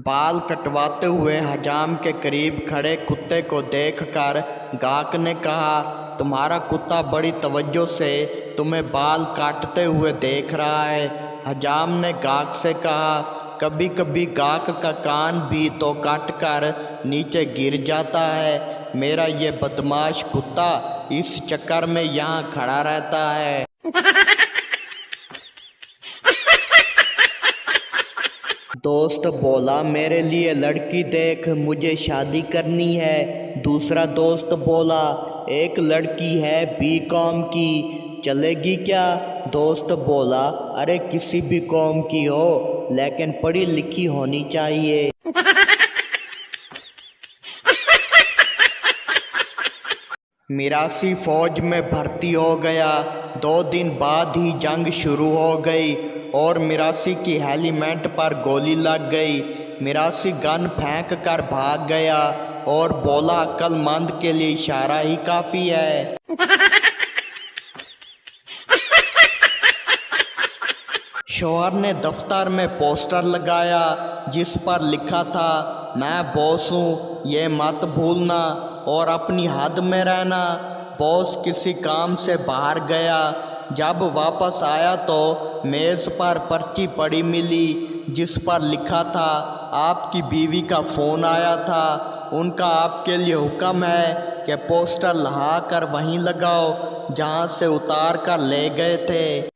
बाल कटवाते हुए हजाम के करीब खड़े कुत्ते को देखकर गाहक ने कहा, तुम्हारा कुत्ता बड़ी तवज्जो से तुम्हें बाल काटते हुए देख रहा है। हजाम ने गाहक से कहा, कभी कभी गाहक का कान भी तो काटकर नीचे गिर जाता है। मेरा ये बदमाश कुत्ता इस चक्कर में यहाँ खड़ा रहता है। दोस्त बोला, मेरे लिए लड़की देख, मुझे शादी करनी है। दूसरा दोस्त बोला, एक लड़की है B.Com की, चलेगी क्या? दोस्त बोला, अरे किसी भी कौम की हो लेकिन पढ़ी लिखी होनी चाहिए। मिरासी फौज में भर्ती हो गया। 2 दिन बाद ही जंग शुरू हो गई और मिरासी की हेलीमेंट पर गोली लग गई। मिरासी गन फेंक कर भाग गया और बोला, अक्लमंद के लिए इशारा ही काफ़ी है। शौहर ने दफ्तर में पोस्टर लगाया जिस पर लिखा था, मैं बॉस हूँ, ये मत भूलना और अपनी हद में रहना। बॉस किसी काम से बाहर गया। जब वापस आया तो मेज़ पर पर्ची पड़ी मिली जिस पर लिखा था, आपकी बीवी का फ़ोन आया था, उनका आपके लिए हुक्म है कि पोस्टर लहा कर वहीं लगाओ जहां से उतार कर ले गए थे।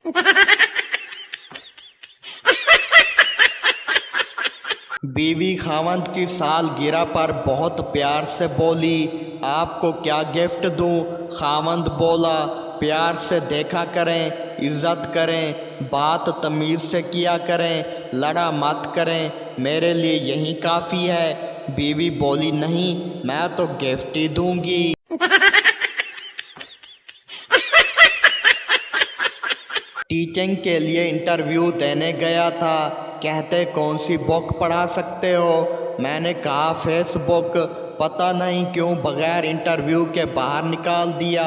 बीवी खावंद की सालगिरह पर बहुत प्यार से बोली, आपको क्या गिफ्ट दूं? खावंद बोला, प्यार से देखा करें, इज्जत करें, बात तमीज़ से किया करें, लड़ा मत करें, मेरे लिए यही काफ़ी है। बीवी बोली, नहीं, मैं तो गिफ्ट ही दूंगी। टीचिंग के लिए इंटरव्यू देने गया था। कहते, कौन सी बुक पढ़ा सकते हो? मैंने कहा, फेसबुक। पता नहीं क्यों बगैर इंटरव्यू के बाहर निकाल दिया।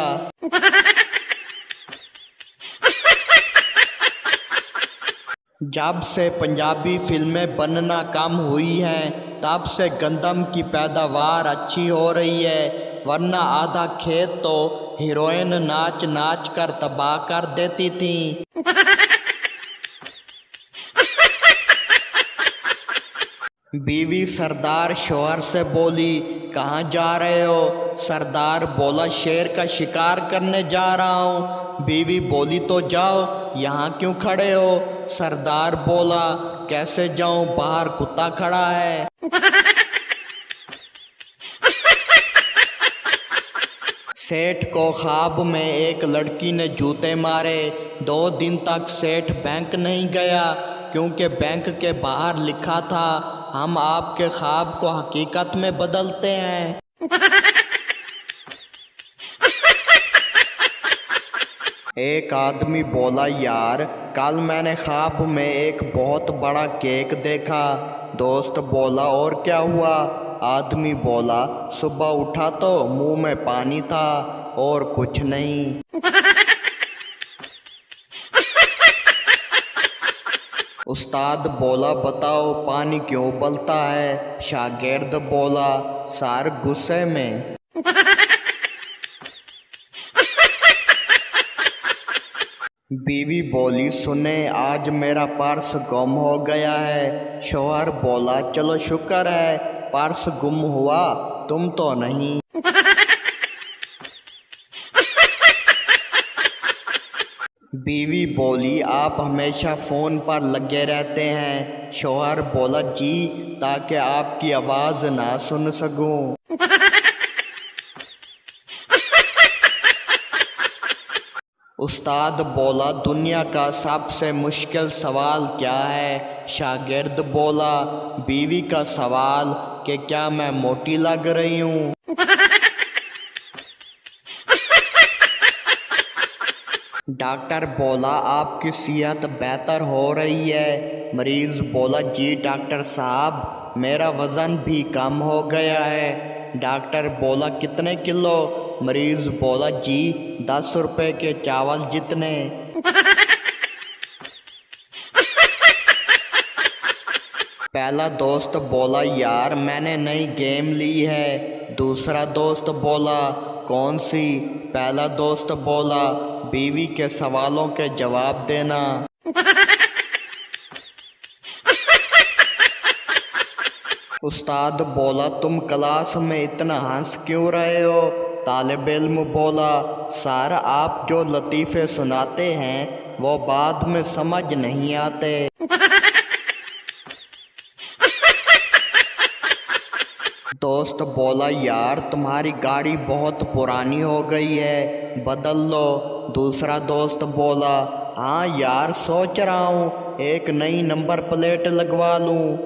जब से पंजाबी फिल्में बनना कम हुई हैं तब से गंदम की पैदावार अच्छी हो रही है, वरना आधा खेत तो हीरोइन नाच नाच कर तबाह कर देती थी। बीवी सरदार शौहर से बोली, कहाँ जा रहे हो? सरदार बोला, शेर का शिकार करने जा रहा हूँ। बीवी बोली, तो जाओ, यहाँ क्यों खड़े हो? सरदार बोला, कैसे जाऊँ, बाहर कुत्ता खड़ा है। सेठ को ख्वाब में एक लड़की ने जूते मारे। 2 दिन तक सेठ बैंक नहीं गया क्योंकि बैंक के बाहर लिखा था, हम आपके ख्वाब को हकीकत में बदलते हैं। एक आदमी बोला, यार कल मैंने ख्वाब में एक बहुत बड़ा केक देखा। दोस्त बोला, और क्या हुआ? आदमी बोला, सुबह उठा तो मुंह में पानी था और कुछ नहीं। उस्ताद बोला, बताओ पानी क्यों उबलता है? शागिर्द बोला, सर गुस्से में। बीवी बोली, सुने, आज मेरा पर्स गुम हो गया है। शौहर बोला, चलो शुक्र है पर्स गुम हुआ, तुम तो नहीं। बीवी बोली, आप हमेशा फ़ोन पर लगे रहते हैं। शौहर बोला, जी, ताकि आपकी आवाज़ ना सुन सकूं। उस्ताद बोला, दुनिया का सबसे मुश्किल सवाल क्या है? शागिर्द बोला, बीवी का सवाल कि क्या मैं मोटी लग रही हूँ। डॉक्टर बोला, आपकी सेहत बेहतर हो रही है। मरीज़ बोला, जी डॉक्टर साहब, मेरा वज़न भी कम हो गया है। डॉक्टर बोला, कितने किलो? मरीज़ बोला, जी 10 रुपए के चावल जितने। پہلا دوست بولا یار میں نے نئی گیم لی ہے۔ دوسرا دوست بولا کون سی؟ پہلا دوست بولا بیوی کے سوالوں کے جواب دینا۔ استاد بولا تم کلاس میں اتنا ہنس کیوں رہے ہو؟ طالب علم بولا سر آپ جو لطیفے سناتے ہیں وہ بعد میں سمجھ نہیں آتے۔ دوست بولا یار تمہاری گاڑی بہت پرانی ہو گئی ہے، بدل لو۔ دوسرا دوست بولا ہاں یار سوچ رہا ہوں ایک نئی نمبر پلیٹ لگوا لوں۔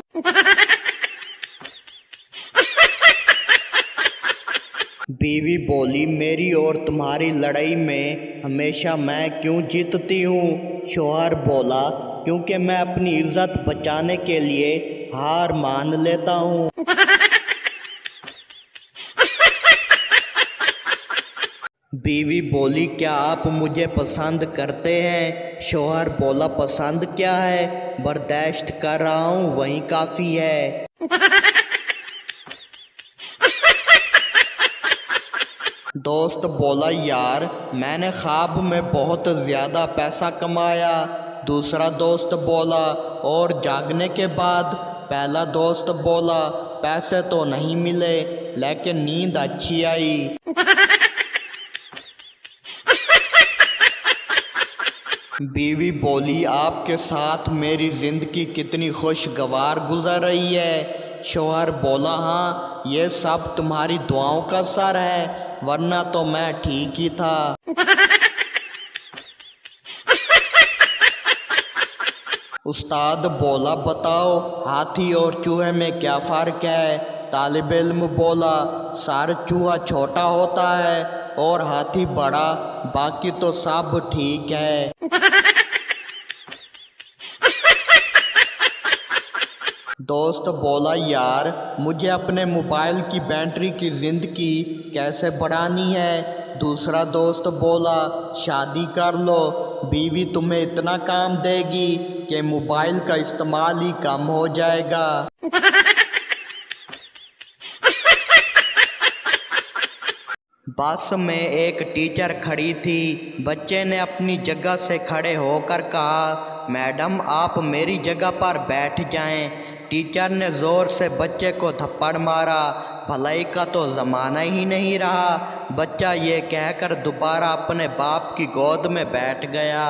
بیوی بولی میری اور تمہاری لڑائی میں ہمیشہ میں کیوں جیتتی ہوں؟ شوہر بولا کیونکہ میں اپنی عزت بچانے کے لیے ہار مان لیتا ہوں۔ بیوی بولی کیا آپ مجھے پسند کرتے ہیں؟ شوہر بولا پسند کیا ہے، برداشت کر رہا ہوں وہی کافی ہے۔ دوست بولا یار میں نے خواب میں بہت زیادہ پیسہ کمایا۔ دوسرا دوست بولا اور جاگنے کے بعد؟ پہلا دوست بولا پیسے تو نہیں ملے لیکن نیند اچھی آئی۔ بیوی بولی آپ کے ساتھ میری زندگی کتنی خوشگوار گزر رہی ہے۔ شوہر بولا ہاں یہ سب تمہاری دعاؤں کا اثر ہے ورنہ تو میں ٹھیک ہی تھا۔ استاد بولا بتاؤ ہاتھی اور چوہے میں کیا فرق ہے؟ طالب علم بولا سر چوہا چھوٹا ہوتا ہے اور ہاتھی بڑا، باقی تو سب ٹھیک ہے۔ دوست بولا یار مجھے اپنے موبائل کی بیٹری کی زندگی کیسے بڑھانی ہے؟ دوسرا دوست بولا شادی کر لو، بیوی تمہیں اتنا کام دے گی کہ موبائل کا استعمال ہی کم ہو جائے گا۔ بس میں ایک ٹیچر کھڑی تھی، بچے نے اپنی جگہ سے کھڑے ہو کر کہا میڈم آپ میری جگہ پر بیٹھ جائیں۔ ٹیچر نے زور سے بچے کو تھپڑ مارا، بھلائی کا تو زمانہ ہی نہیں رہا۔ بچہ یہ کہہ کر دوبارہ اپنے باپ کی گود میں بیٹھ گیا۔